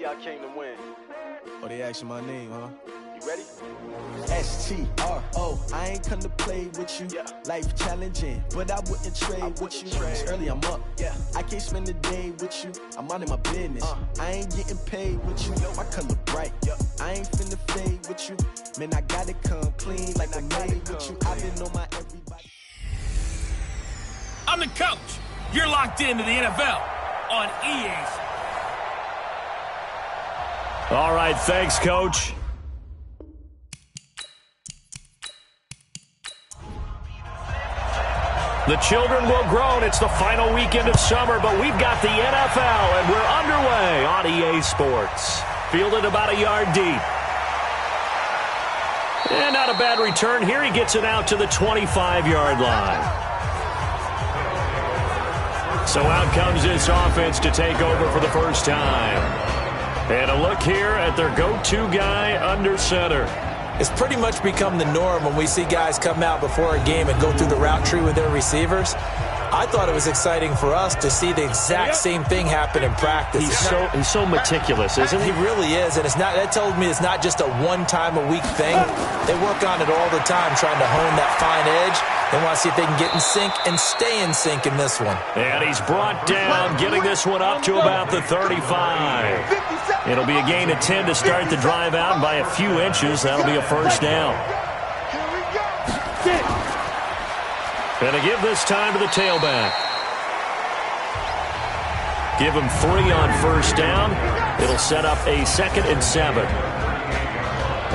I came to win. Oh, they asking my name, huh? You ready? S-T-R-O, I ain't come to play with you. Yeah. Life challenging, but I wouldn't trade with you. It's early, I'm up. Yeah. I can't spend the day with you. I'm out in my business. I ain't getting paid with you. My color bright. I ain't finna fade with you. Man, I gotta come clean like I made with you. I've been on my everybody. I'm the coach. You're locked into the NFL on EA. All right, thanks, Coach. The children will grow, and it's the final weekend of summer, but we've got the NFL, and we're underway on EA Sports. Fielded about a yard deep. And not a bad return here. He gets it out to the 25-yard line. So out comes this offense to take over for the first time. And a look here at their go-to guy under center. It's pretty much become the norm when we see guys come out before a game and go through the route tree with their receivers. I thought it was exciting for us to see the exact same thing happen in practice. He's so meticulous, isn't he? He really is, and it's not. That tells me it's not just a one-time-a-week thing. They work on it all the time, trying to hone that fine edge. They want to see if they can get in sync and stay in sync in this one. And he's brought down, getting this one up to about the 35. It'll be a gain of 10 to start the drive out, and by a few inches, that'll be a first down. And to give this time to the tailback. Give him 3 on first down. It'll set up a 2nd and 7.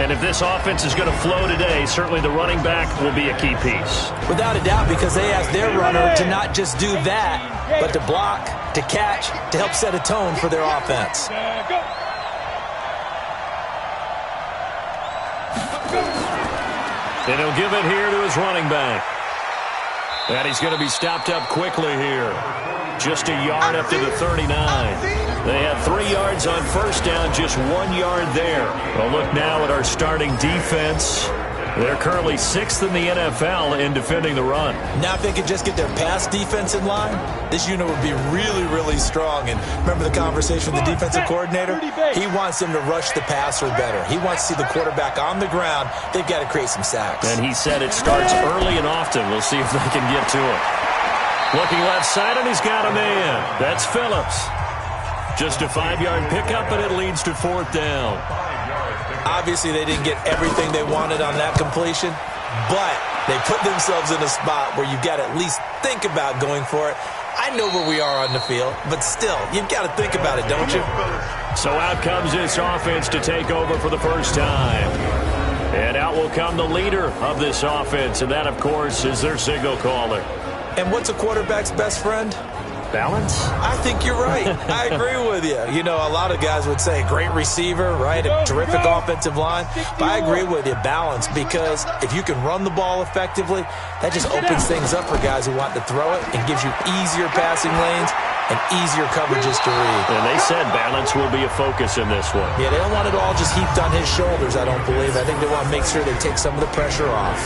And if this offense is going to flow today, certainly the running back will be a key piece. Without a doubt, because they ask their runner to not just do that, but to block, to catch, to help set a tone for their offense. And he'll give it here to his running back. And he's going to be stopped up quickly here. Just a yard up to the 39. They have 3 yards on first down, just 1 yard there. Well, look now at our starting defense. They're currently 6th in the NFL in defending the run. Now if they could just get their pass defense in line, this unit would be really, really strong. And remember the conversation with the defensive coordinator? He wants them to rush the passer better. He wants to see the quarterback on the ground. They've got to create some sacks. And he said it starts early and often. We'll see if they can get to it. Looking left side, and he's got a man. That's Phillips. Just a 5-yard pickup, and it leads to 4th down. Obviously, they didn't get everything they wanted on that completion, but they put themselves in a spot where you've got to at least think about going for it. I know where we are on the field, but still, you've got to think about it, don't you? So out comes this offense to take over for the first time. And out will come the leader of this offense, and that, of course, is their signal caller. And what's a quarterback's best friend? Balance? I think you're right. I agree with you. You know, a lot of guys would say great receiver, right? A terrific offensive line. But I agree with you, balance, because if you can run the ball effectively, that just opens things up for guys who want to throw it and gives you easier passing lanes and easier coverages to read. And they said balance will be a focus in this one. Yeah, they don't want it all just heaped on his shoulders, I don't believe. I think they want to make sure they take some of the pressure off.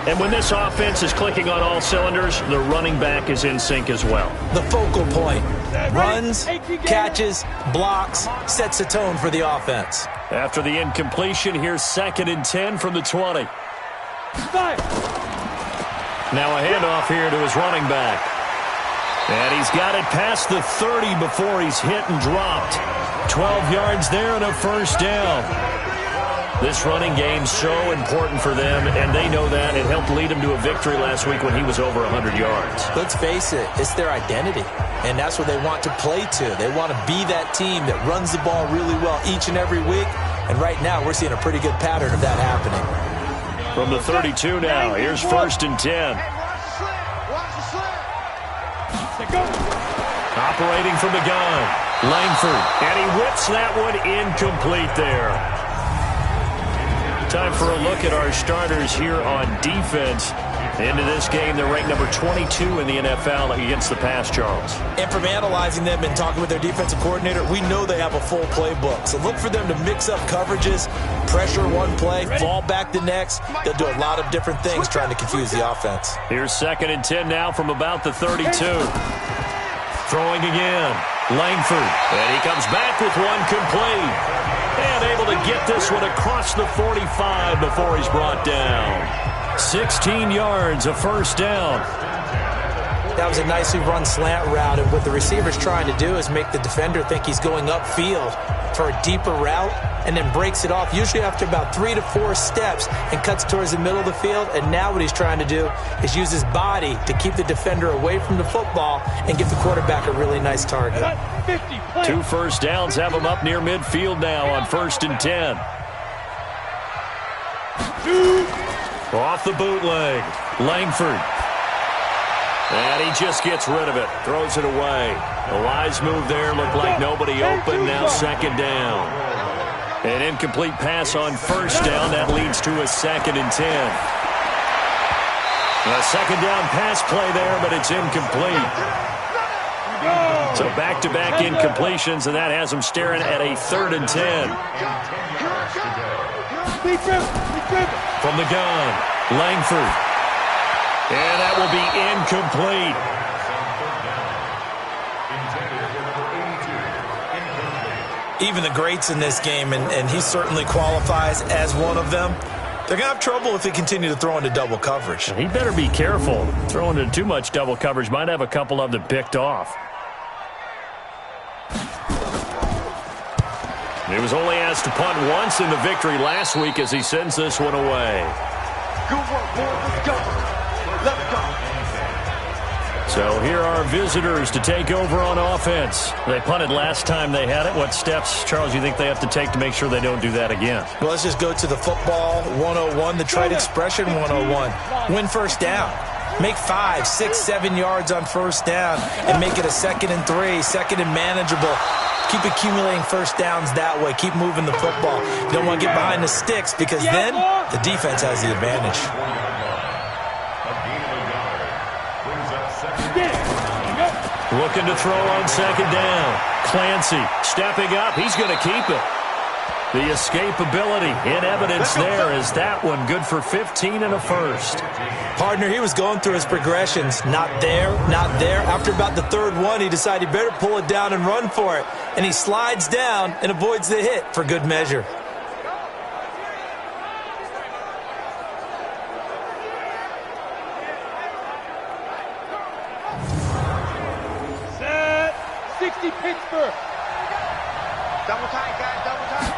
And when this offense is clicking on all cylinders, the running back is in sync as well. The focal point. Runs, catches, blocks, sets a tone for the offense. After the incompletion, here's 2nd and 10 from the 20. Now a handoff here to his running back. And he's got it past the 30 before he's hit and dropped. 12 yards there and a first down. This running game's so important for them, and they know that. It helped lead them to a victory last week when he was over 100 yards. Let's face it, it's their identity, and that's what they want to play to. They want to be that team that runs the ball really well each and every week, and right now we're seeing a pretty good pattern of that happening. From the 32 now, here's 1st and 10. Operating from the gun, Langford, and he whips that one incomplete there. Time for a look at our starters here on defense. Into this game, they're ranked number 22 in the NFL against the pass, Charles. And from analyzing them and talking with their defensive coordinator, we know they have a full playbook. So look for them to mix up coverages, pressure one play, fall back the next. They'll do a lot of different things trying to confuse the offense. Here's 2nd and 10 now from about the 32. Throwing again. Langford. And he comes back with one complete. And able to get this one across the 45 before he's brought down. 16 yards, a first down. That was a nicely run slant route, and what the receiver's trying to do is make the defender think he's going upfield for a deeper route, and then breaks it off, usually after about 3 to 4 steps, and cuts towards the middle of the field. And now what he's trying to do is use his body to keep the defender away from the football and give the quarterback a really nice target. 2 first downs have him up near midfield now on 1st and 10. Off the bootleg, Langford. And he just gets rid of it, throws it away. A wise move there, looked like nobody open, now 2nd down. An incomplete pass on 1st down, that leads to a 2nd and 10. A 2nd down pass play there, but it's incomplete. So back-to-back incompletions, and that has him staring at a 3rd and 10. From the gun, Langford. And that will be incomplete. Even the greats in this game, and he certainly qualifies as one of them, they're going to have trouble if they continue to throw into double coverage. He better be careful. Throwing into too much double coverage might have a couple of them picked off. He was only asked to punt once in the victory last week as he sends this one away. Good work, boys. Let's go. Let's go. So here are visitors to take over on offense. They punted last time they had it. What steps, Charles, you think they have to take to make sure they don't do that again? Well, let's just go to the football 101, the trite expression 101. Win first down. Make 5, 6, 7 yards on first down and make it a 2nd and 3, 2nd and manageable. Keep accumulating first downs that way. Keep moving the football. You don't want to get behind the sticks because then the defense has the advantage. Looking to throw on 2nd down. Clancy stepping up. He's going to keep it. The escapability in evidence there is that one good for 15 and a first. Partner, he was going through his progressions. Not there, not there. After about the 3rd one, he decided he better pull it down and run for it. And he slides down and avoids the hit for good measure. Set 60 Pittsburgh. Double tight, guys. Double tight.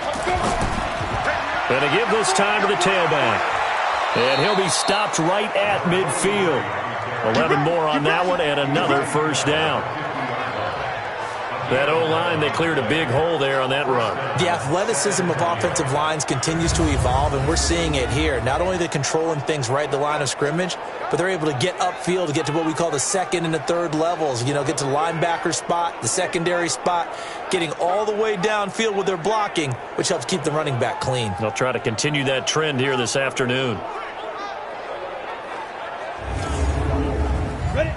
And to give this time to the tailback. And he'll be stopped right at midfield. 11 more on that one and another first down. That O-line, they cleared a big hole there on that run. The athleticism of offensive lines continues to evolve, and we're seeing it here. Not only are they controlling things right at the line of scrimmage, but they're able to get upfield to get to what we call the 2nd and the 3rd levels. You know, get to the linebacker spot, the secondary spot, getting all the way downfield with their blocking, which helps keep the running back clean. They'll try to continue that trend here this afternoon. Ready?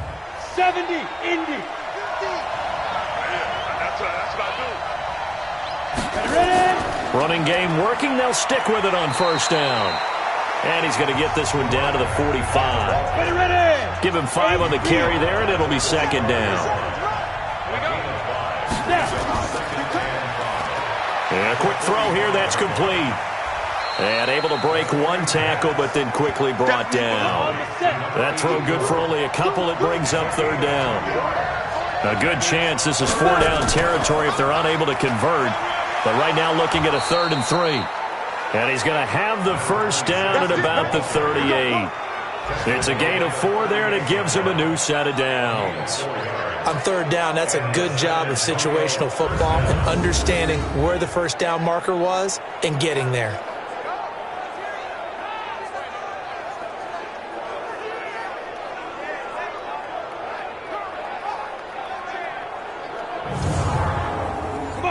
70, Indy. Running game working. They'll stick with it on first down. And he's going to get this one down to the 45. Give him 5 on the carry there, and it'll be 2nd down. And a quick throw here. That's complete. And able to break one tackle, but then quickly brought down. That throw good for only a couple. It brings up 3rd down. A good chance this is 4-down territory if they're unable to convert. But right now looking at a 3rd and 3. And he's going to have the first down at about the 38. It's a gain of 4 there, and it gives him a new set of downs. On 3rd down, that's a good job of situational football and understanding where the first down marker was and getting there.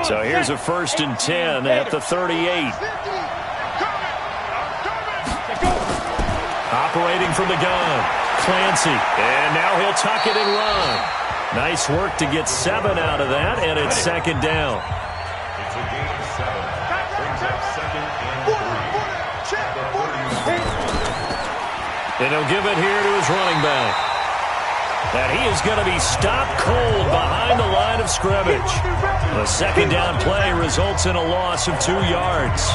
So here's a 1st and 10 at the 38. Operating from the gun, Clancy. And now he'll tuck it and run. Nice work to get 7 out of that, and it's 2nd down. And he'll give it here to his running back. And he is going to be stopped cold behind the line of scrimmage. The second down play results in a loss of 2 yards.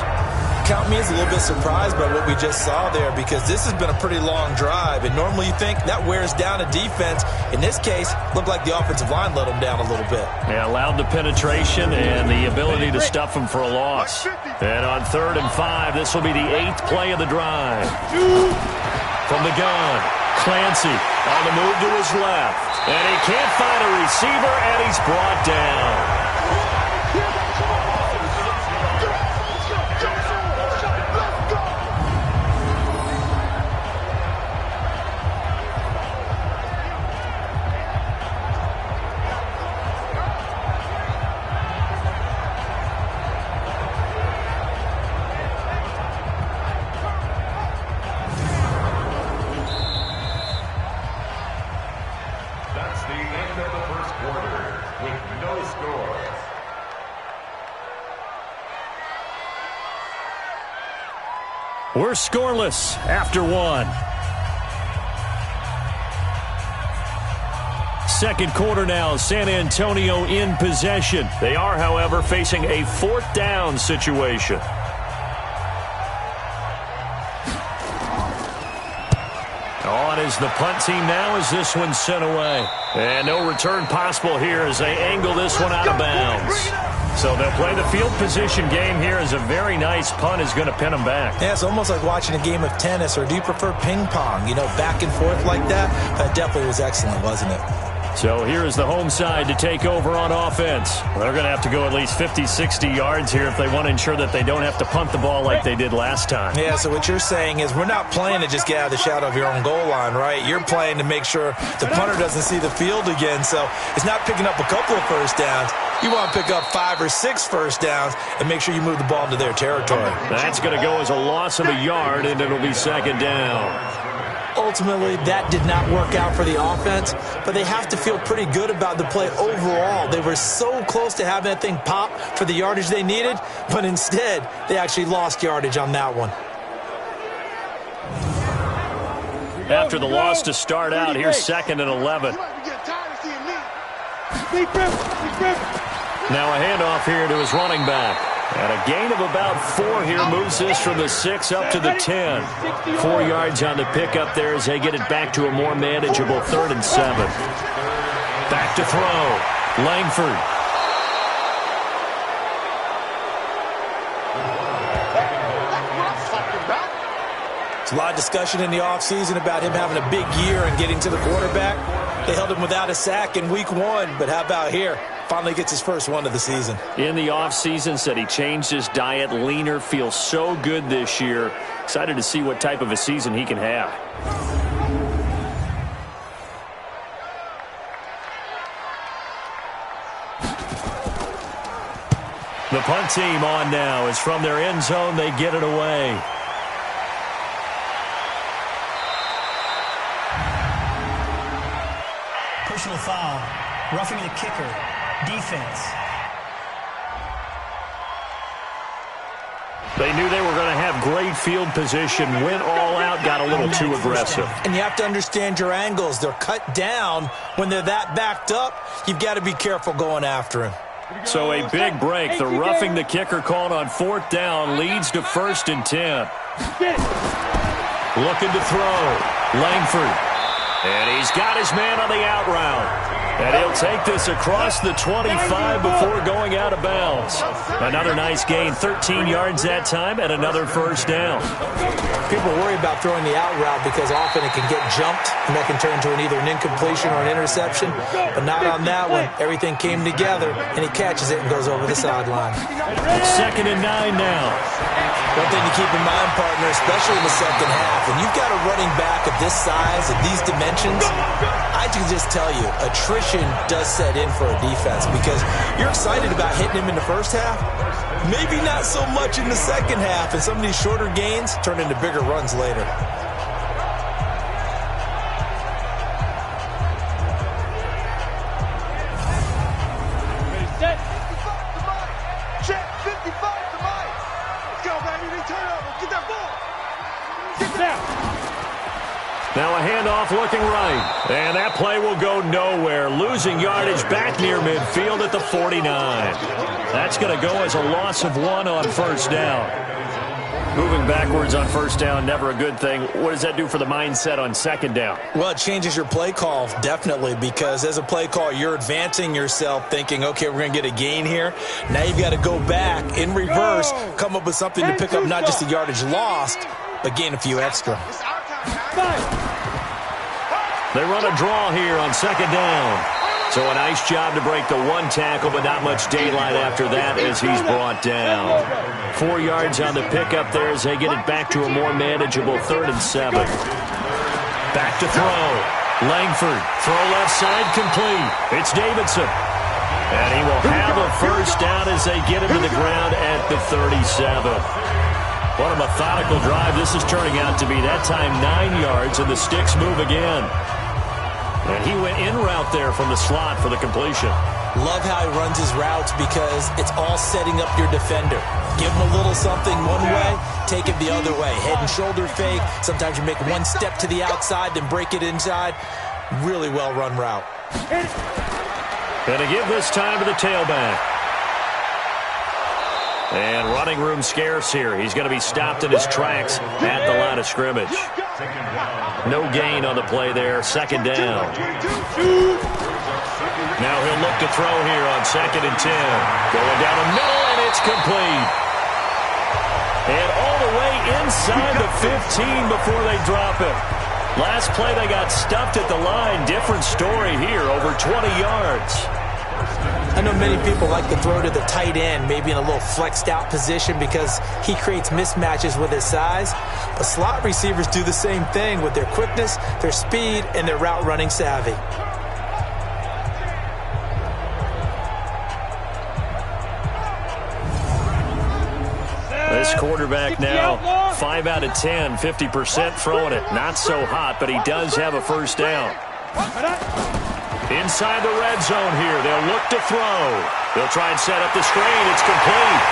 Count me as a little bit surprised by what we just saw there, because this has been a pretty long drive, and normally you think that wears down a defense. In this case, looked like the offensive line let them down a little bit. Yeah, allowed the penetration and the ability to stuff them for a loss. And on 3rd and 5, this will be the 8th play of the drive. From the gun, Clancy on the move to his left. And he can't find a receiver, and he's brought down. We're scoreless after 1. Second quarter now, San Antonio in possession. They are, however, facing a 4th down situation. On is the punt team now as this one's sent away. And no return possible here as they angle this one out of bounds. So they'll play the field position game here as a very nice punt is going to pin them back. Yeah, it's almost like watching a game of tennis, or do you prefer ping pong? You know, back and forth like that? That definitely was excellent, wasn't it? So here is the home side to take over on offense. They're going to have to go at least 50, 60 yards here if they want to ensure that they don't have to punt the ball like they did last time. Yeah, so what you're saying is we're not playing to just get out of the shadow of your own goal line, right? You're playing to make sure the punter doesn't see the field again. So it's not picking up a couple of first downs. You want to pick up 5 or 6 first downs and make sure you move the ball into their territory. That's going to go as a loss of a yard, and it'll be second down. Ultimately, that did not work out for the offense, but they have to feel pretty good about the play overall. They were so close to having that thing pop for the yardage they needed, but instead, they actually lost yardage on that one. After the loss to start out, here's 2nd and 11. Now a handoff here to his running back. And a gain of about 4 here moves this from the 6 up to the 10. 4 yards on the pickup there as they get it back to a more manageable 3rd and 7. Back to throw. Langford. There's a lot of discussion in the offseason about him having a big year and getting to the quarterback. They held him without a sack in week 1, but how about here? Finally gets his first one of the season. In the offseason, said he changed his diet, leaner, feels so good this year. Excited to see what type of a season he can have. The punt team on now is from their end zone. They get it away. Personal foul. Roughing the kicker. Defense. They knew they were going to have great field position, went all out, got a little too aggressive. And you have to understand your angles. They're cut down. When they're that backed up, you've got to be careful going after him. So a big break. The roughing the kicker called on 4th down leads to 1st and 10. Looking to throw. Langford. And he's got his man on the out route. And he'll take this across the 25 before going out of bounds. Another nice gain, 13 yards that time, and another 1st down. People worry about throwing the out route because often it can get jumped, and that can turn into either an incompletion or an interception. But not on that one. Everything came together, and he catches it and goes over the sideline. 2nd and 9 now. One thing to keep in mind, partner, especially in the second half, when you've got a running back of this size, of these dimensions, I can just tell you, attrition does set in for a defense because you're excited about hitting him in the first half. Maybe not so much in the second half, and some of these shorter gains turn into bigger runs later. Now a handoff looking right. And that play will go nowhere. Losing yardage back near midfield at the 49. That's going to go as a loss of 1 on first down. Moving backwards on first down, never a good thing. What does that do for the mindset on second down? Well, it changes your play call, definitely, because as a play call, you're advancing yourself thinking, okay, we're going to get a gain here. Now you've got to go back in reverse, come up with something to pick up not just the yardage lost, but gain a few extra. They run a draw here on second down. So a nice job to break the 1 tackle, but not much daylight after that as he's brought down. 4 yards on the pickup there as they get it back to a more manageable 3rd and 7. Back to throw. Langford, throw left side complete. It's Davidson. And he will have a first down as they get him to the ground at the 37. What a methodical drive this is turning out to be. That time 9 yards, and the sticks move again. And he went in route there from the slot for the completion. Love how he runs his routes because it's all setting up your defender. Give him a little something one way, take it the other way. Head and shoulder fake. Sometimes you make one step to the outside, then break it inside. Really well-run route. Going to give this time to the tailback. And running room scarce here. He's going to be stopped in his tracks at the line of scrimmage. No gain on the play there. Second down. Now he'll look to throw here on 2nd and 10. Going down the middle, and it's complete. And all the way inside the 15 before they drop it. Last play they got stuffed at the line. Different story here. Over 20 yards. I know many people like to throw to the tight end, maybe in a little flexed out position because he creates mismatches with his size. But slot receivers do the same thing with their quickness, their speed, and their route running savvy. This quarterback now 5 out of 10, 50% throwing it. Not so hot, but he does have a first down. Inside the red zone here. They'll look to throw. They'll try and set up the screen. It's complete.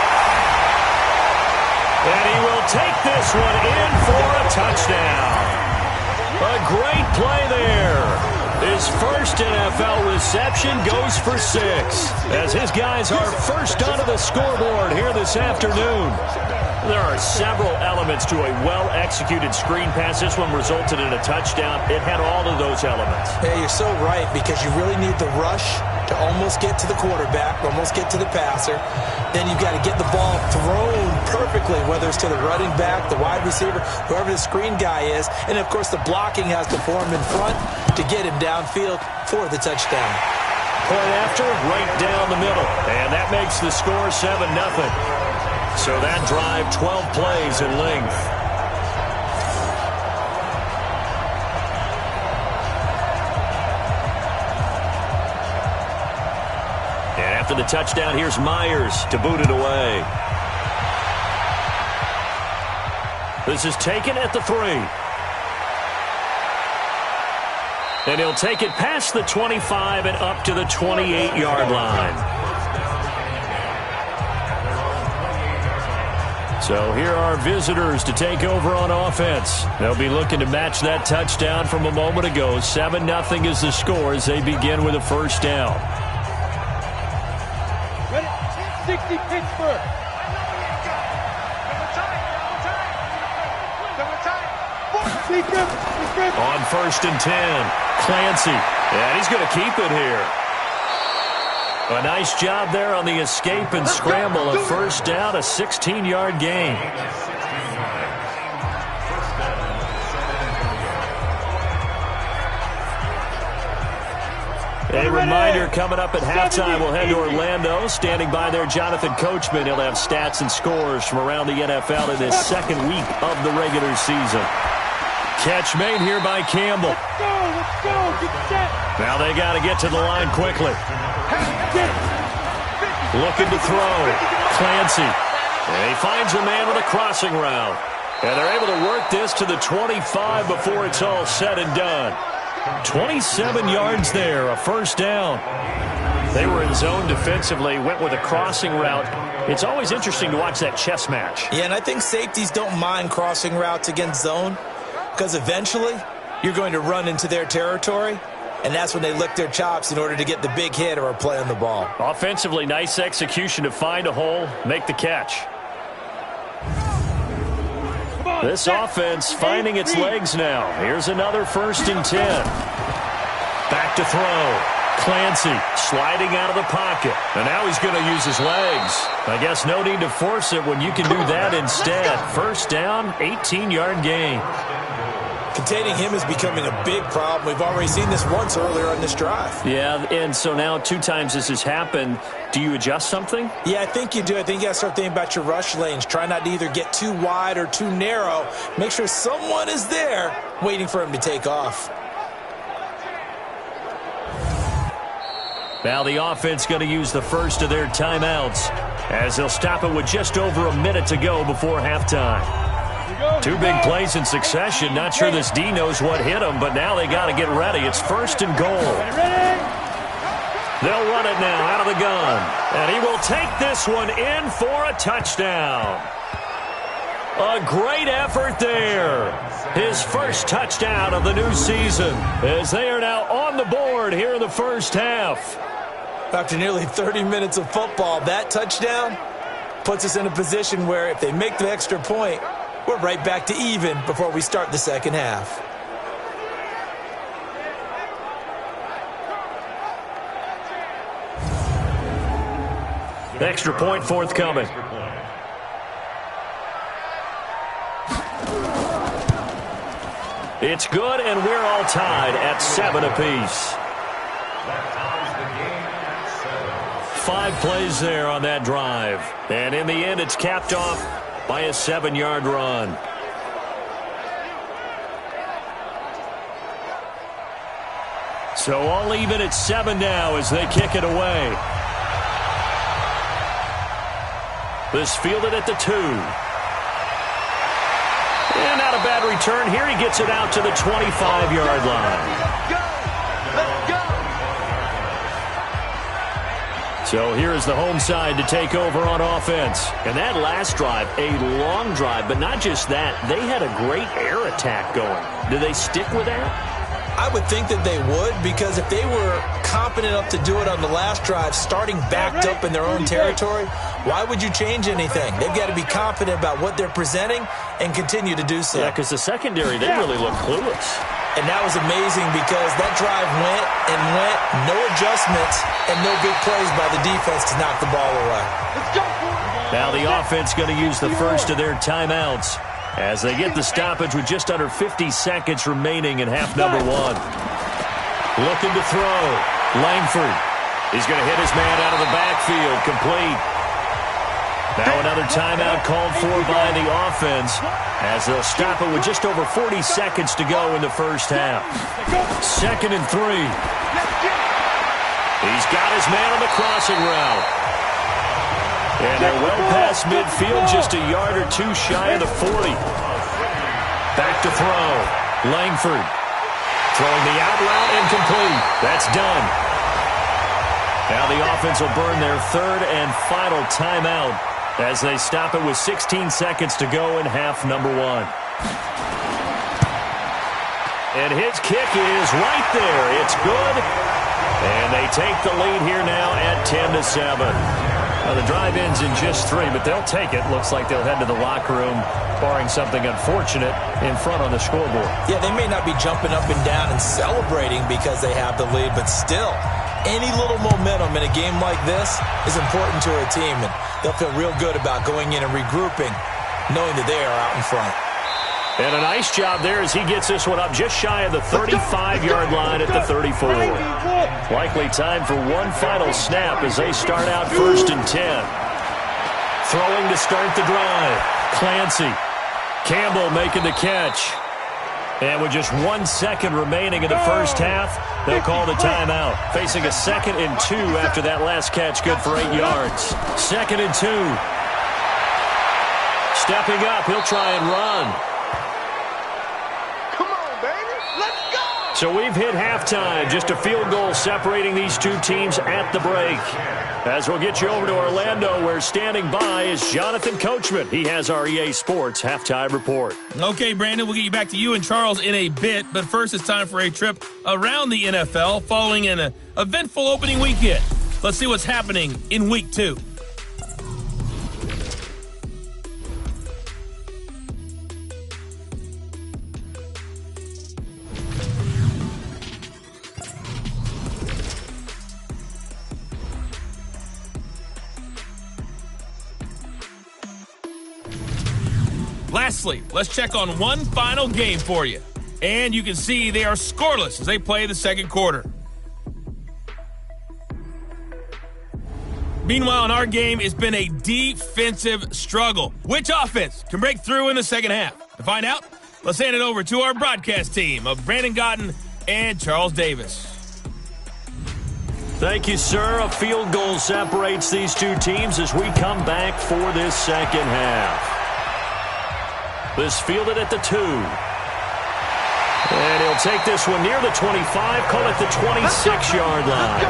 And he will take this one in for a touchdown. A great play there. His first NFL reception goes for 6. As his guys are first onto the scoreboard here this afternoon. There are several elements to a well-executed screen pass. This one resulted in a touchdown. It had all of those elements. Yeah, you're so right because you really need the rush to almost get to the quarterback, almost get to the passer. Then you've got to get the ball thrown perfectly, whether it's to the running back, the wide receiver, whoever the screen guy is. And, of course, the blocking has to form in front to get him downfield for the touchdown. Point after, right down the middle. And that makes the score 7-0. So that drive, 12 plays in length. And after the touchdown, here's Myers to boot it away. This is taken at the 3. And he'll take it past the 25 and up to the 28-yard line. So here are visitors to take over on offense. They'll be looking to match that touchdown from a moment ago. 7-0 is the score as they begin with a first down. 60 Pittsburgh. On 1st and 10, Clancy. And he's going to keep it here. A nice job there on the escape and scramble. A first down, a 16-yard gain. A reminder coming up at halftime, we'll head to Orlando. Standing by there, Jonathan Coachman. He'll have stats and scores from around the NFL in his second week of the regular season. Catch made here by Campbell. Let's go, get set. Now they got to get to the line quickly. Looking to throw. Clancy. And he finds a man with a crossing route. And they're able to work this to the 25 before it's all said and done. 27 yards there, a first down. They were in zone defensively, went with a crossing route. It's always interesting to watch that chess match. Yeah, and I think safeties don't mind crossing routes against zone because eventually you're going to run into their territory, and that's when they lick their chops in order to get the big hit or a play on the ball. Offensively, nice execution to find a hole, make the catch. This offense finding its legs now. Here's another 1st and 10. Back to throw. Clancy sliding out of the pocket. And now he's going to use his legs. I guess no need to force it when you can do that instead. 1st down, 18-yard gain. Containing him is becoming a big problem. We've already seen this once earlier on this drive. Yeah, and so now 2 times this has happened. Do you adjust something? Yeah, I think you do. I think you got to start thinking about your rush lanes. Try not to either get too wide or too narrow. Make sure someone is there waiting for him to take off. Now the offense going to use the first of their timeouts as they'll stop it with just over a minute to go before halftime. 2 big plays in succession. Not sure this D knows what hit him, but now they got to get ready. It's 1st and goal. They'll run it now out of the gun. And he will take this one in for a touchdown. A great effort there. His first touchdown of the new season as they are now on the board here in the first half. After nearly 30 minutes of football, that touchdown puts us in a position where if they make the extra point, we're right back to even before we start the second half. Extra point forthcoming. It's good, and we're all tied at 7 apiece. 5 plays there on that drive. And in the end, it's capped off by a 7-yard run. So all even at 7 now as they kick it away. This fielded at the 2. And not a bad return here. He gets it out to the 25-yard line. So here is the home side to take over on offense. And that last drive, a long drive, but not just that. They had a great air attack going. Do they stick with that? I would think that they would, because if they were competent enough to do it on the last drive, starting backed up in their own territory, why would you change anything? They've got to be confident about what they're presenting and continue to do so. Yeah, because the secondary, they really look clueless. And that was amazing because that drive went and went, no adjustments, and no big plays by the defense to knock the ball away. Now the offense going to use the first of their timeouts as they get the stoppage with just under 50 seconds remaining in half number 1. Looking to throw. Langford. He's going to hit his man out of the backfield. Complete. Now another timeout called for by the offense as they'll stop it with just over 40 seconds to go in the first half. 2nd and 3. He's got his man on the crossing route. And they're well past midfield, just a yard or 2 shy of the 40. Back to throw. Langford throwing the out route incomplete. That's done. Now the offense will burn their 3rd and final timeout as they stop it with 16 seconds to go in half number 1. And his kick is right there. It's good. And they take the lead here now at 10-7. Now the drive ends in just 3, but they'll take it. Looks like they'll head to the locker room, barring something unfortunate, in front on the scoreboard. Yeah, they may not be jumping up and down and celebrating because they have the lead, but still, any little momentum in a game like this is important to a team, and they'll feel real good about going in and regrouping, knowing that they are out in front. And a nice job there as he gets this one up just shy of the 35-yard line at the 34. Likely time for one final snap as they start out 1st and 10. Throwing to start the drive. Clancy. Campbell making the catch. And with just 1 second remaining in the first half, they'll call the timeout. Facing a 2nd and 2 after that last catch, good for 8 yards. 2nd and 2. Stepping up, he'll try and run. So we've hit halftime, just a field goal separating these two teams at the break. As we'll get you over to Orlando, where standing by is Jonathan Coachman. He has our EA Sports halftime report. Okay, Brandon, we'll get you back to you and Charles in a bit, but first it's time for a trip around the NFL following an eventful opening weekend. Let's see what's happening in Week 2. Lastly, let's check on one final game for you. And you can see they are scoreless as they play the second quarter. Meanwhile, in our game, it's been a defensive struggle. Which offense can break through in the second half? To find out, let's hand it over to our broadcast team of Brandon Gotten and Charles Davis. Thank you, sir. A field goal separates these two teams as we come back for this second half. This fielded at the 2. And he'll take this one near the 25, call it the 26-yard line.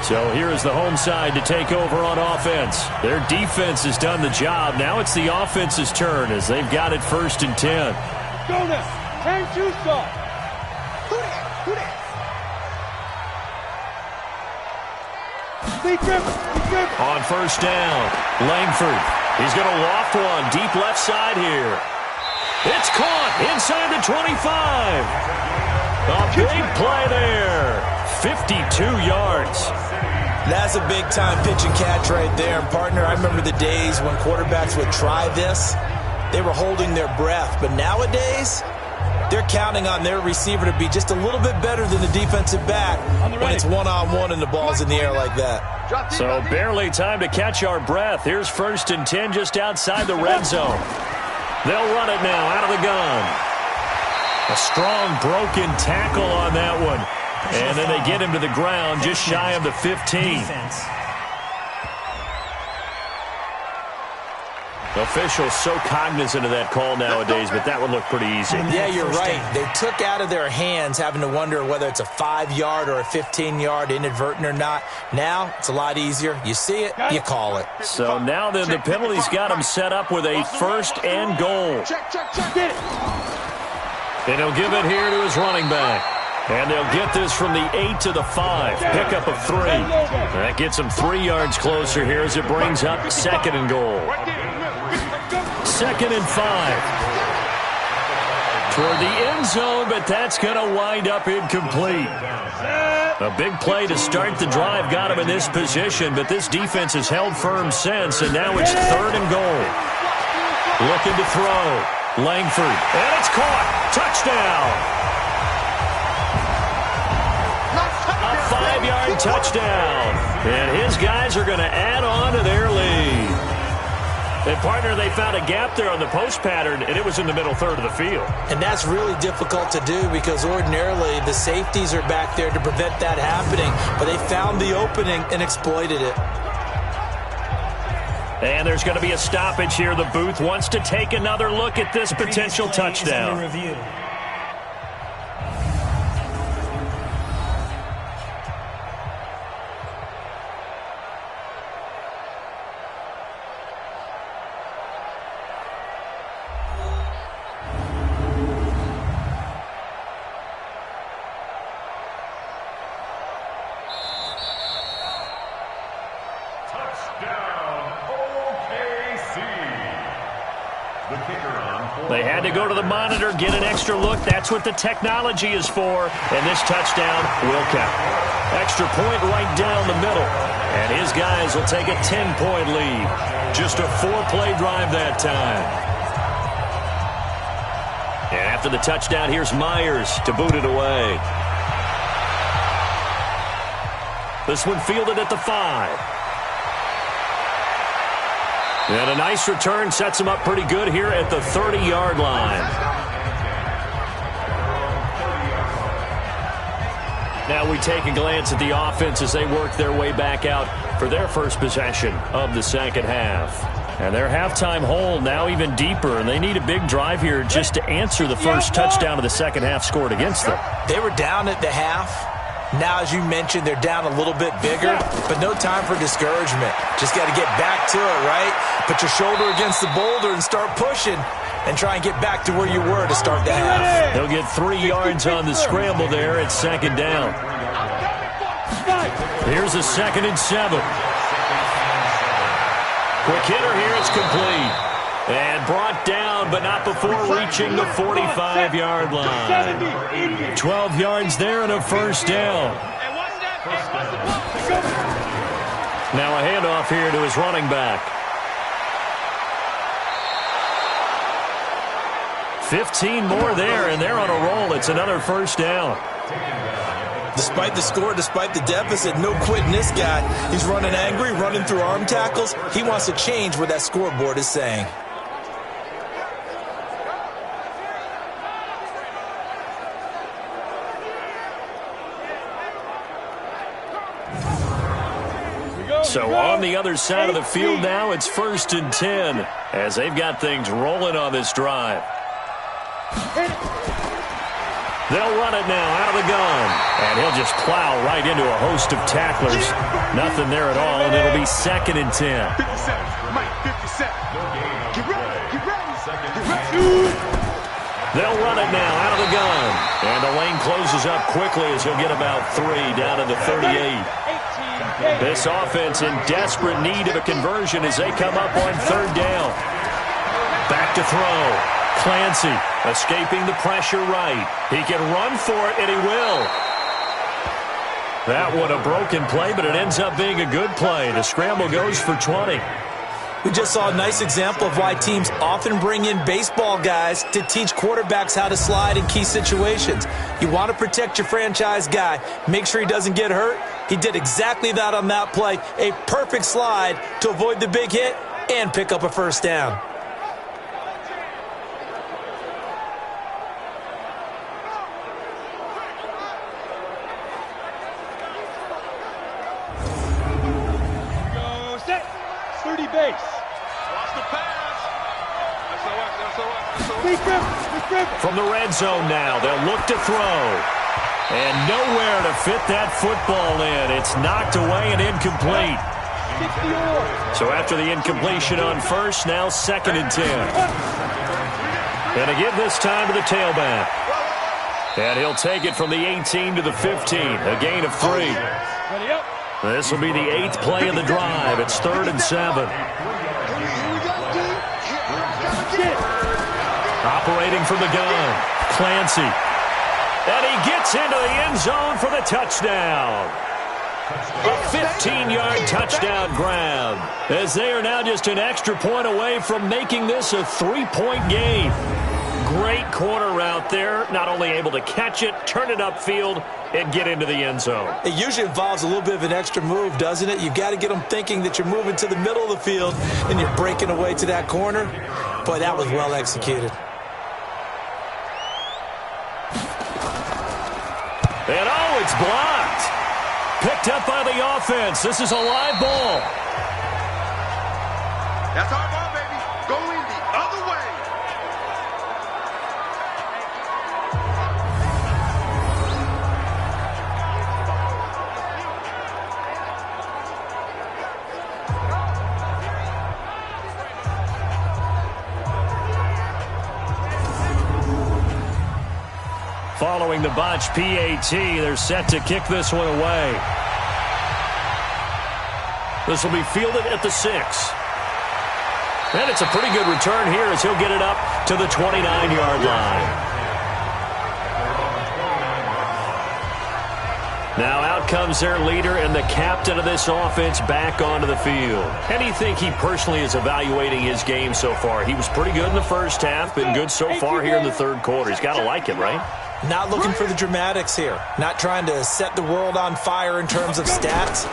So here is the home side to take over on offense. Their defense has done the job. Now it's the offense's turn as they've got it 1st and 10. Go now. Hang two stop. On 1st down, Langford. He's going to loft one deep left side here. It's caught inside the 25. A big play there. 52 yards. That's a big-time pitch and catch right there. And, partner, I remember the days when quarterbacks would try this. They were holding their breath. But nowadays, they're counting on their receiver to be just a little bit better than the defensive back when it's one-on-one and the ball's in the air like that. So barely time to catch our breath. Here's 1st and 10 just outside the red zone. They'll run it now out of the gun. A strong broken tackle on that one. And then they get him to the ground just shy of the 15. Officials so cognizant of that call nowadays, but that would look pretty easy. Yeah, you're right. They took out of their hands having to wonder whether it's a 5-yard or a 15-yard inadvertent or not. Now it's a lot easier. You see it, you call it. So now then the penalty's got them set up with a 1st and goal. And he'll give it here to his running back. And they'll get this from the 8 to the 5. Pickup of 3. That gets them 3 yards closer here as it brings up 2nd and goal. 2nd and 5. Toward the end zone, but that's going to wind up incomplete. A big play to start the drive got him in this position, but this defense has held firm since, and now it's 3rd and goal. Looking to throw. Langford. And it's caught. Touchdown. A 5-yard touchdown. And his guys are going to add on to their lead. And, partner, they found a gap there on the post pattern, and it was in the middle third of the field. And that's really difficult to do because ordinarily the safeties are back there to prevent that happening. But they found the opening and exploited it. And there's going to be a stoppage here. The booth wants to take another look at this potential touchdown. They had to go to the monitor, get an extra look. That's what the technology is for. And this touchdown will count. Extra point right down the middle. And his guys will take a 10-point lead. Just a 4-play drive that time. And after the touchdown, here's Myers to boot it away. This one fielded at the 5. And a nice return sets him up pretty good here at the 30-yard line. Now we take a glance at the offense as they work their way back out for their first possession of the second half. And their halftime hole now even deeper, and they need a big drive here just to answer the first touchdown of the second half scored against them. They were down at the half. Now, as you mentioned, they're down a little bit bigger, but no time for discouragement. Just got to get back to it, right? Put your shoulder against the boulder and start pushing and try and get back to where you were to start the half. They'll get 3 yards on the scramble there at second down. Here's a 2nd and 7. Quick hitter here, it's complete. And brought down, but not before reaching the 45-yard line. 12 yards there and a first down. Now a handoff here to his running back. 15 more there, and they're on a roll. It's another first down. Despite the score, despite the deficit, no quitting this guy. He's running angry, running through arm tackles. He wants to change what that scoreboard is saying. So on the other side of the field now, it's 1st and 10 as they've got things rolling on this drive. They'll run it now out of the gun, and he'll just plow right into a host of tacklers. Nothing there at all, and it'll be 2nd and 10. 57, Mike, 57. Get ready. They'll run it now out of the gun, and the lane closes up quickly as he'll get about 3 down to the 38. This offense in desperate need of a conversion as they come up on 3rd down. Back to throw. Clancy escaping the pressure right. He can run for it, and he will. That one a broken play, but it ends up being a good play. The scramble goes for 20. We just saw a nice example of why teams often bring in baseball guys to teach quarterbacks how to slide in key situations. You want to protect your franchise guy. Make sure he doesn't get hurt. He did exactly that on that play. A perfect slide to avoid the big hit and pick up a first down. Go set. 30 base. Watch the pass. From the red zone now, they'll look to throw. And nowhere to fit that football in. It's knocked away and incomplete. So after the incompletion on first, now 2nd and 10. And again this time to the tailback. And he'll take it from the 18 to the 15, a gain of 3. This will be the 8th play of the drive. It's 3rd and 7. Operating from the gun, Clancy. And he gets into the end zone for the touchdown. A 15-yard touchdown grab, as they are now just an extra point away from making this a 3-point game. Great corner route there, not only able to catch it, turn it upfield, and get into the end zone. It usually involves a little bit of an extra move, doesn't it? You've got to get them thinking that you're moving to the middle of the field and you're breaking away to that corner. Boy, that was well executed. And oh, it's blocked. Picked up by the offense. This is a live ball. That's our ball, baby. Going the other way. Following the botch PAT, they're set to kick this one away. This will be fielded at the 6. And it's a pretty good return here as he'll get it up to the 29-yard line. Now out comes their leader and the captain of this offense back onto the field. How do you think he personally is evaluating his game so far? He was pretty good in the first half, been good so far here in the third quarter. He's got to like it, right? Not looking for the dramatics here. Not trying to set the world on fire in terms of stats.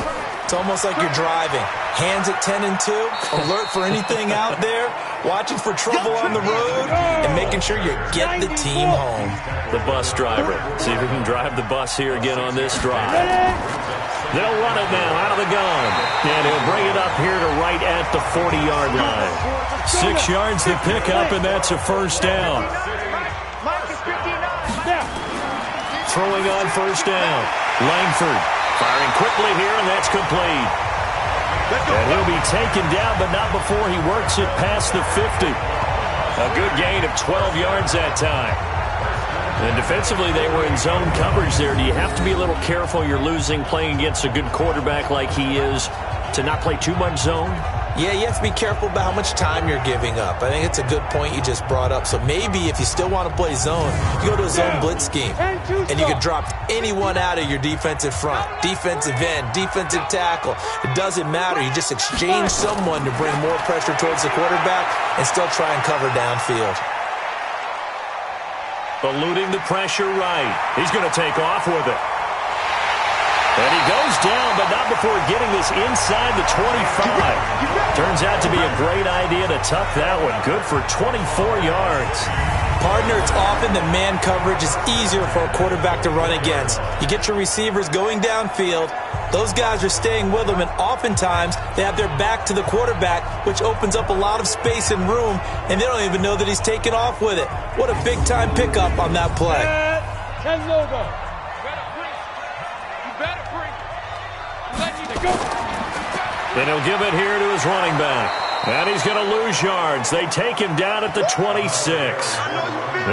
It's almost like you're driving. Hands at 10 and 2, alert for anything out there, watching for trouble on the road, and making sure you get the team home. The bus driver. See if we can drive the bus here again on this drive. They'll run it now out of the gun. And he'll bring it up here to right at the 40-yard line. 6 yards to pick up, and that's a first down. Throwing on first down. Langford firing quickly here, and that's complete. And he'll be taken down, but not before he works it past the 50. A good gain of 12 yards that time. And defensively, they were in zone coverage there. Do you have to be a little careful you're losing playing against a good quarterback like he is to not play too much zone? Yeah, you have to be careful about how much time you're giving up. I think it's a good point you just brought up. So maybe if you still want to play zone, you go to a zone blitz scheme. And you can drop anyone out of your defensive front. Defensive end, defensive tackle. It doesn't matter. You just exchange someone to bring more pressure towards the quarterback and still try and cover downfield. Eluding the pressure right. He's going to take off with it. And he goes down, but not before getting this inside the 25. Turns out to be a great idea to tuck that one. Good for 24 yards. Partner, it's often that man coverage is easier for a quarterback to run against. You get your receivers going downfield. Those guys are staying with them, and oftentimes they have their back to the quarterback, which opens up a lot of space and room, and they don't even know that he's taken off with it. What a big-time pickup on that play. 10 logo. Then he'll give it here to his running back. And he's going to lose yards. They take him down at the 26.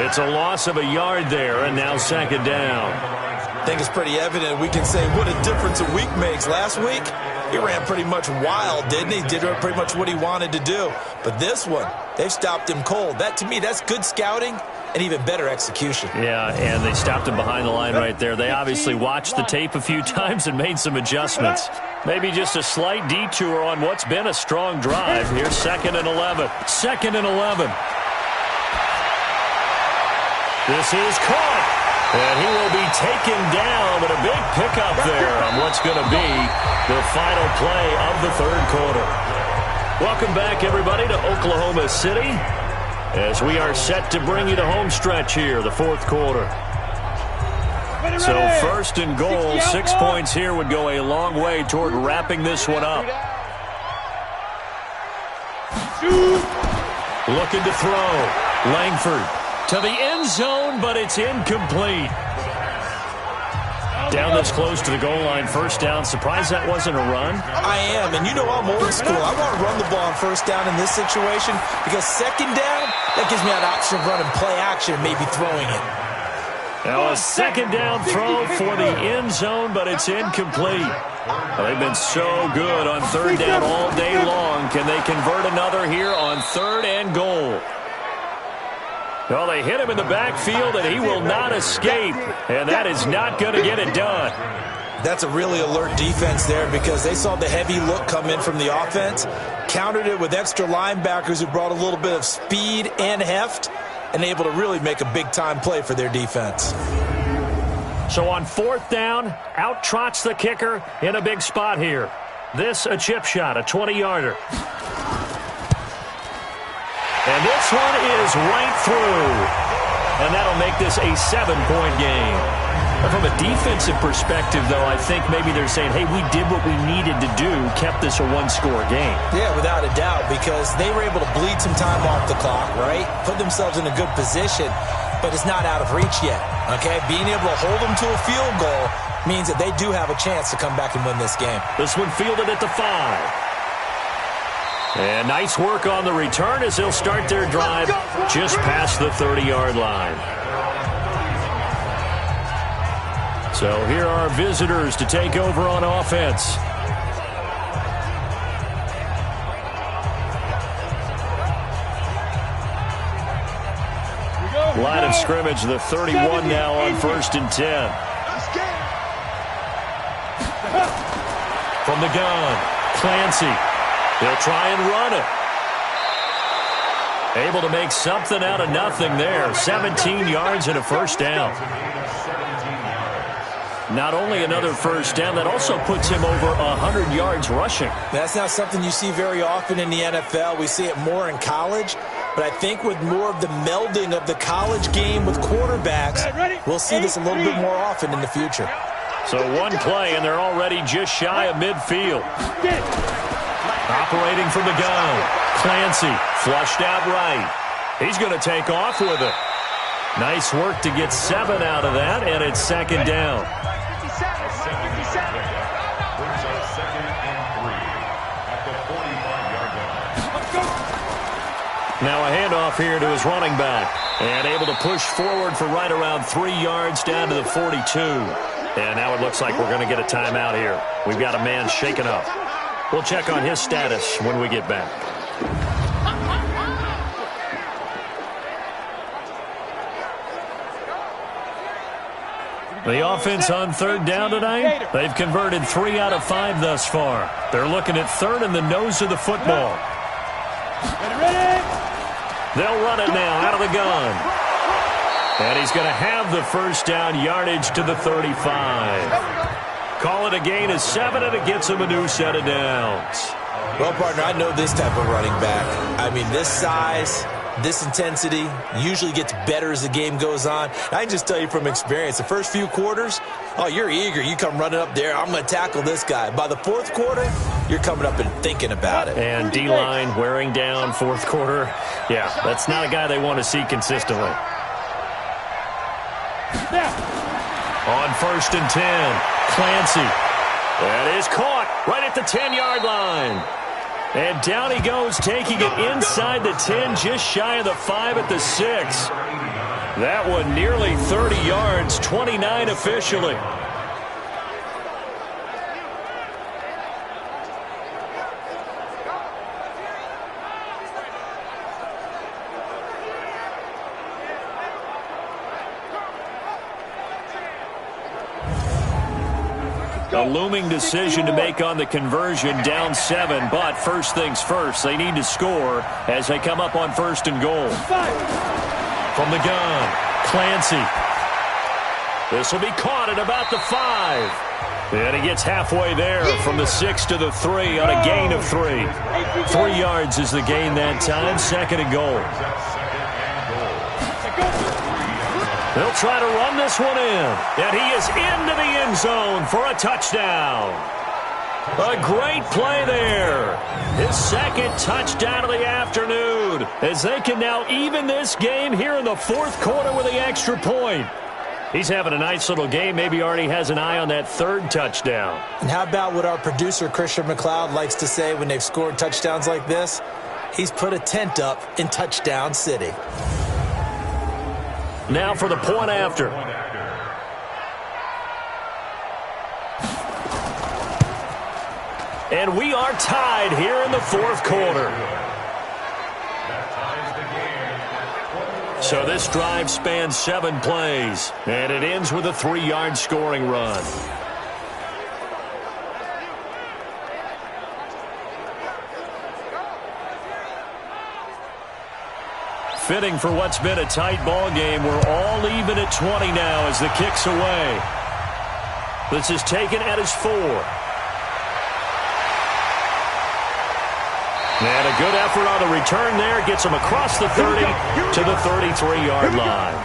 It's a loss of a yard there, and now second down. I think it's pretty evident. We can say what a difference a week makes. Last week, he ran pretty much wild, didn't he? Did pretty much what he wanted to do. But this one, they've stopped him cold. That, to me, that's good scouting and even better execution. Yeah, and they stopped him behind the line right there. They obviously watched the tape a few times and made some adjustments. Maybe just a slight detour on what's been a strong drive. Here's 2nd and 11. 2nd and 11. This is caught. And he will be taken down, but a big pickup there on what's going to be the final play of the third quarter. Welcome back, everybody, to Oklahoma City as we are set to bring you the home stretch here, the fourth quarter. So 1st and goal, 6 points here would go a long way toward wrapping this one up. Looking to throw. Langford to the end zone, but it's incomplete. Down this close to the goal line, first down. Surprised that wasn't a run? I am, and you know I'm old school. I want to run the ball on first down in this situation because second down, that gives me an option of running play action and maybe throwing it. Now a second down throw for the end zone, but it's incomplete. Well, they've been so good on third down all day long. Can they convert another here on 3rd and goal? Well, they hit him in the backfield, and he will not escape. And that is not going to get it done. That's a really alert defense there because they saw the heavy look come in from the offense, countered it with extra linebackers who brought a little bit of speed and heft, and able to really make a big-time play for their defense. So on 4th down, out trots the kicker in a big spot here. This a chip shot, a 20-yarder. And this one is right through. And that'll make this a 7-point game. And from a defensive perspective, though, I think maybe they're saying, hey, we did what we needed to do, kept this a one-score game. Yeah, without a doubt, because they were able to bleed some time off the clock, right? Put themselves in a good position, but it's not out of reach yet, okay? Being able to hold them to a field goal means that they do have a chance to come back and win this game. This one fielded at the 5. And nice work on the return as they'll start their drive just past the 30-yard line. So here are our visitors to take over on offense. Line of scrimmage, the 31 now on 1st and 10. From the gun, Clancy. They'll try and run it. Able to make something out of nothing there. 17 yards and a first down. Not only another first down, that also puts him over 100 yards rushing. That's not something you see very often in the NFL. We see it more in college. But I think with more of the melding of the college game with quarterbacks, we'll see this a little bit more often in the future. So one play, and they're already just shy of midfield. Operating from the gun. Clancy flushed out right. He's going to take off with it. Nice work to get 7 out of that, and it's second down. Now a handoff here to his running back. And able to push forward for right around 3 yards down to the 42. And now it looks like we're going to get a timeout here. We've got a man shaken up. We'll check on his status when we get back. The offense on third down tonight, they've converted 3 out of 5 thus far. They're looking at third in the nose of the football. They'll run it now out of the gun. And he's going to have the first down, yardage to the 35. Call it a gain of 7, and it gets him a new set of downs. Well, partner, I know this type of running back. I mean, this size, this intensity usually gets better as the game goes on. I can just tell you from experience, the first few quarters, oh, you're eager. You come running up there, I'm going to tackle this guy. By the fourth quarter, you're coming up and thinking about it. And D-line wearing down fourth quarter. Yeah, that's not a guy they want to see consistently. On 1st and 10, Clancy. That is caught right at the 10-yard line. And down he goes, taking it inside the 10, just shy of the 5 at the 6. That one nearly 30 yards, 29 officially. A looming decision to make on the conversion, down 7, but first things first, they need to score as they come up on 1st and goal. From the gun, Clancy. This will be caught at about the 5. And he gets halfway there from the 6 to the 3 on a gain of 3. 3 yards is the gain that time, 2nd and goal. They'll try to run this one in. And he is into the end zone for a touchdown. A great play there. His 2nd touchdown of the afternoon, as they can now even this game here in the 4th quarter with the extra point. He's having a nice little game. Maybe already has an eye on that 3rd touchdown. And how about what our producer, Christian McLeod, likes to say when they've scored touchdowns like this? He's put a tent up in Touchdown City. Now for the point after. And we are tied here in the 4th quarter. So this drive spans 7 plays, and it ends with a 3-yard scoring run. Fitting for what's been a tight ball game. We're all even at 20 now as the kick's away. This is taken at his 4. And a good effort on the return there. Gets him across the 30 to the 33-yard line.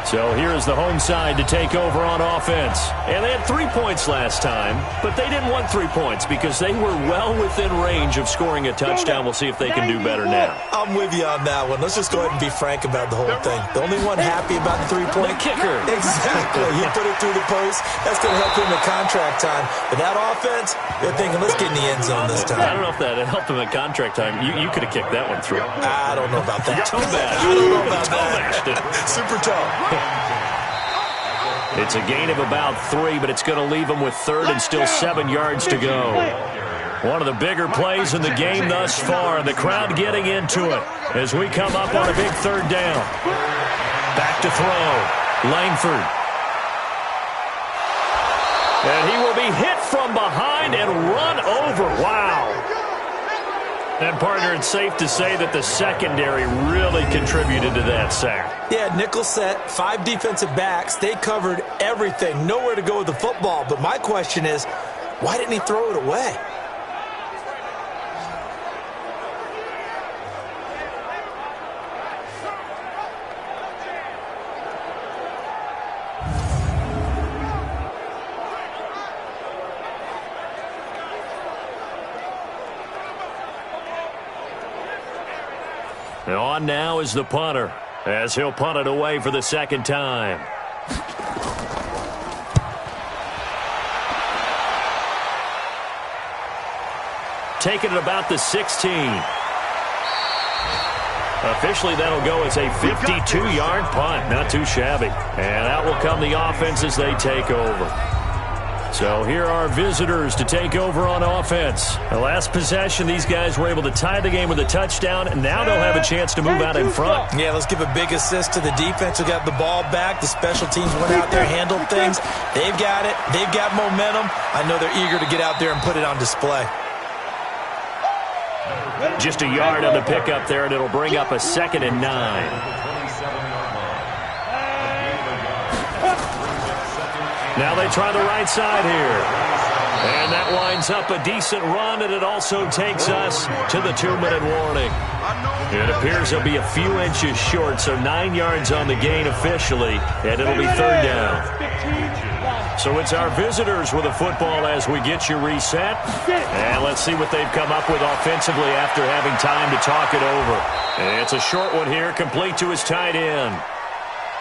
So here's the home side to take over on offense. And they had 3 points last time, but they didn't want 3 points because they were well within range of scoring a touchdown. We'll see if they can do better now. I'm with you on that one. Let's just go ahead and be frank about the whole thing. The only one happy about the 3-point kicker. Exactly. He put it through the post. That's going to help him in contract time. But that offense, they're thinking, let's get in the end zone this time. I don't know if that helped him at contract time. You could have kicked that one through. I don't know about that. Toe bash. I don't know about that. Super toe. It's a gain of about 3, but it's going to leave him with 3rd and still 7 yards to go. One of the bigger plays in the game thus far. The crowd getting into it as we come up on a big 3rd down. Back to throw. Langford. And he will be hit from behind and run over. Wow. And, partner, it's safe to say that the secondary really contributed to that sack. Yeah, nickel set, 5 defensive backs. They covered everything. Nowhere to go with the football. But my question is, why didn't he throw it away? And on now is the punter, as he'll punt it away for the second time. Taking it about the 16. Officially, that'll go as a 52-yard punt. Not too shabby. And out will come the offense as they take over. So here are visitors to take over on offense. The last possession, these guys were able to tie the game with a touchdown, and now they'll have a chance to move out in front. Yeah, let's give a big assist to the defense who got the ball back. The special teams went out there, handled things. They've got it. They've got momentum. I know they're eager to get out there and put it on display. Just a yard on the pickup there, and it'll bring up a 2nd and 9. Now they try the right side here. And that winds up a decent run, and it also takes us to the 2-minute warning. It appears they'll be a few inches short, so 9 yards on the gain officially, and it'll be 3rd down. So it's our visitors with the football as we get you reset. And let's see what they've come up with offensively after having time to talk it over. And it's a short one here, complete to his tight end.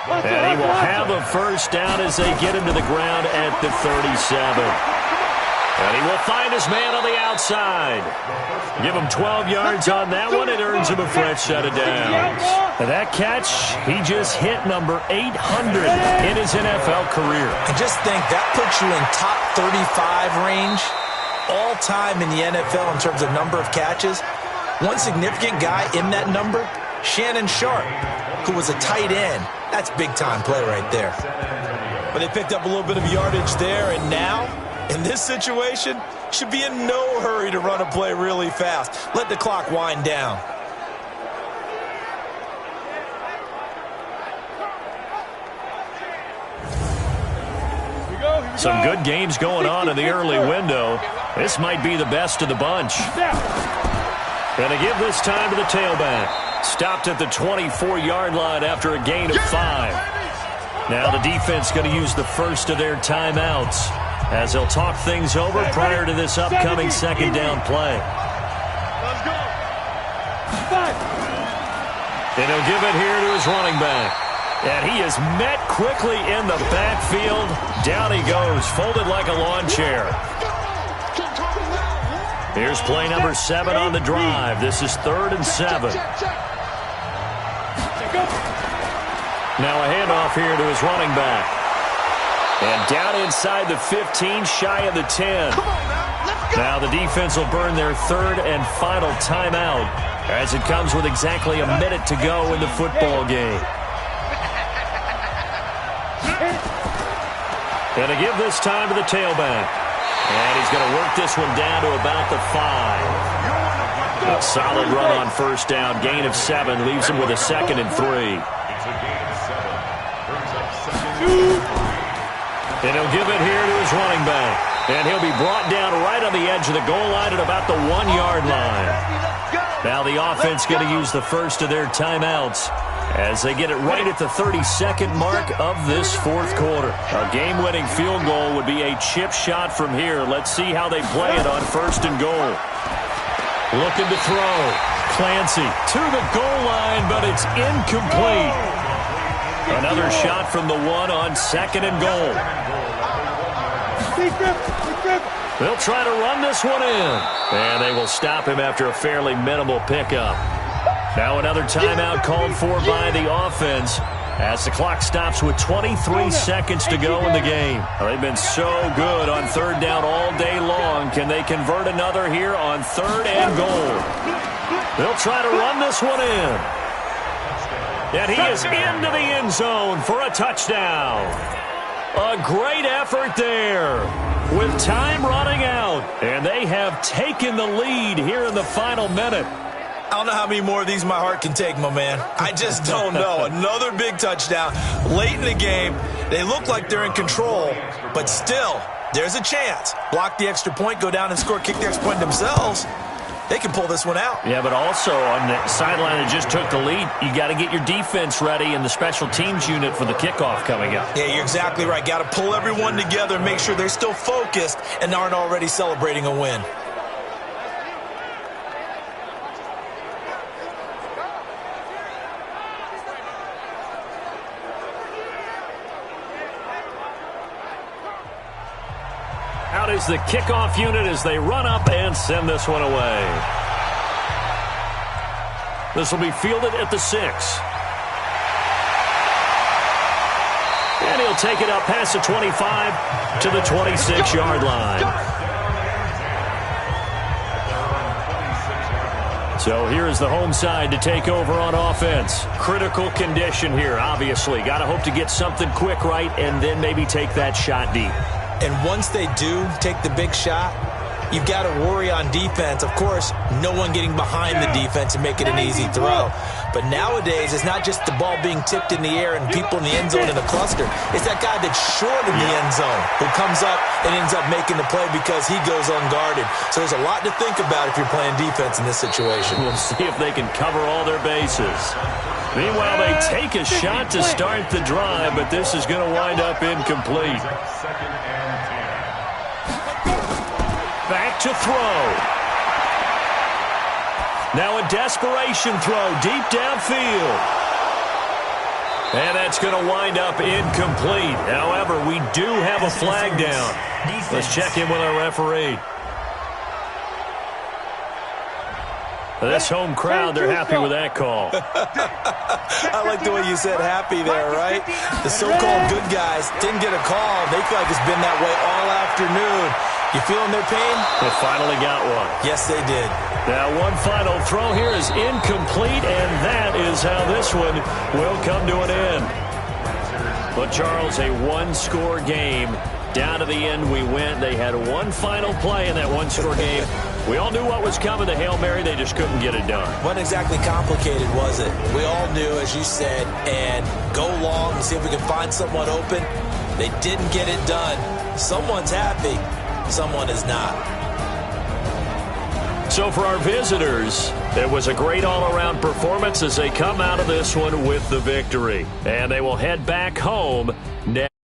And he will have a first down as they get him to the ground at the 37. And he will find his man on the outside. Give him 12 yards on that one. It earns him a fresh set of downs. And that catch, he just hit number 800 in his NFL career. I just think that puts you in top 35 range all time in the NFL in terms of number of catches. One significant guy in that number, Shannon Sharp, who was a tight end. That's big-time play right there. But they picked up a little bit of yardage there, and now, in this situation, should be in no hurry to run a play really fast. Let the clock wind down. Some good games going on in the early window. This might be the best of the bunch. Going to give this time to the tailback. Stopped at the 24-yard line after a gain of 5. Now the defense going to use the first of their timeouts as they'll talk things over prior to this upcoming 2nd down play. And he'll give it here to his running back. And he is met quickly in the backfield. Down he goes, folded like a lawn chair. Here's play number 7 on the drive. This is 3rd and 7. Now a handoff here to his running back. And down inside the 15, shy of the 10. Now the defense will burn their 3rd and final timeout as it comes with exactly a minute to go in the football game. And to give this time to the tailback. And he's going to work this one down to about the 5. A solid run on first down. Gain of 7 leaves him with a 2nd and 3. And he'll give it here to his running back. And he'll be brought down right on the edge of the goal line at about the 1-yard line. Now the offense going to use the first of their timeouts as they get it right at the 32nd mark of this 4th quarter. A game-winning field goal would be a chip shot from here. Let's see how they play it on 1st and goal. Looking to throw. Clancy to the goal line, but it's incomplete. Another shot from the 1 on 2nd and goal. They'll try to run this one in. And they will stop him after a fairly minimal pickup. Now another timeout called for by the offense as the clock stops with 23 seconds to go in the game. They've been so good on 3rd down all day long. Can they convert another here on 3rd and goal? They'll try to run this one in. And he is into the end zone for a touchdown. A great effort there. with time running out. And they have taken the lead here in the final minute. I don't know how many more of these my heart can take, my man. I just don't know. Another big touchdown late in the game. They look like they're in control, but still, there's a chance. Block the extra point, go down and score, kick the extra point themselves. They can pull this one out. Yeah, but also on the sideline that just took the lead, you got to get your defense ready and the special teams unit for the kickoff coming up. Yeah, you're exactly right. Got to pull everyone together and make sure they're still focused and aren't already celebrating a win. Out is the kickoff unit as they run up and send this one away. This will be fielded at the 6. And he'll take it up past the 25 to the 26-yard line. So here is the home side to take over on offense. Critical condition here, obviously. Got to hope to get something quick right and then maybe take that shot deep. And once they do take the big shot, you've got to worry on defense. Of course, no one getting behind the defense and make it an easy throw. But nowadays, it's not just the ball being tipped in the air and people in the end zone in a cluster. It's that guy that's short in the end zone who comes up and ends up making the play because he goes unguarded. So there's a lot to think about if you're playing defense in this situation. We'll see if they can cover all their bases. Meanwhile, they take a shot to start the drive, but this is going to wind up incomplete. Back to throw. Now a desperation throw deep downfield. And that's going to wind up incomplete. However, we do have a flag down. Let's check in with our referee. This home crowd, they're happy with that call. I like the way you said happy there, right? The so-called good guys didn't get a call. They feel like it's been that way all afternoon. You feeling their pain? They finally got one. Yes, they did. Now one final throw here is incomplete, and that is how this one will come to an end. But, Charles, a one-score game. Down to the end we went. They had one final play in that one-score game. We all knew what was coming, the Hail Mary. They just couldn't get it done. Wasn't exactly complicated, was it? We all knew, as you said, and go long and see if we can find someone open. They didn't get it done. Someone's happy. Someone is not. So for our visitors, it was a great all-around performance as they come out of this one with the victory. And they will head back home next.